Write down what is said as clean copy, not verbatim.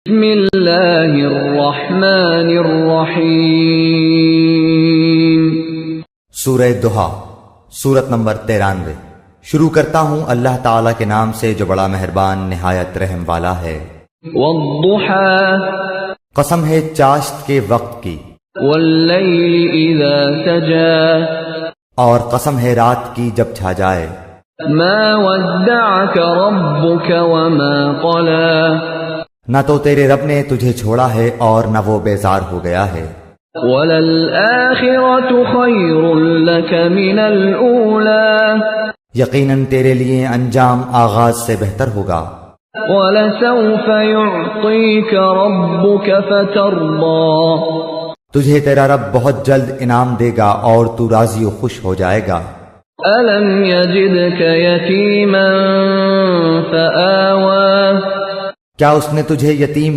بسم اللہ الرحمن الرحیم۔ سورہ دہا، سورت نمبر 93۔ شروع کرتا ہوں اللہ تعالیٰ کے نام سے جو بڑا مہربان نہایت رحم والا ہے۔ والضحى قسم ہے چاشت کے وقت کی، واللیل اذا سجى اور قسم ہے رات کی جب چھا جائے۔ ما ودعك ربك وما قلى نہ تو تیرے رب نے تجھے چھوڑا ہے اور نہ وہ بیزار ہو گیا ہے۔ وَلَلْآخِرَةُ خَيْرٌ لَكَ مِنَ الْأُولَى یقیناً تیرے لیے انجام آغاز سے بہتر ہوگا۔ وَلَسَوْفَ يُعْطِيكَ رَبُّكَ فَتَرْضَى تجھے تیرا رب بہت جلد انعام دے گا اور تو راضی و خوش ہو جائے گا۔ أَلَمْ يَجِدْكَ يَتِيمًا فَآوَى کیا اس نے تجھے یتیم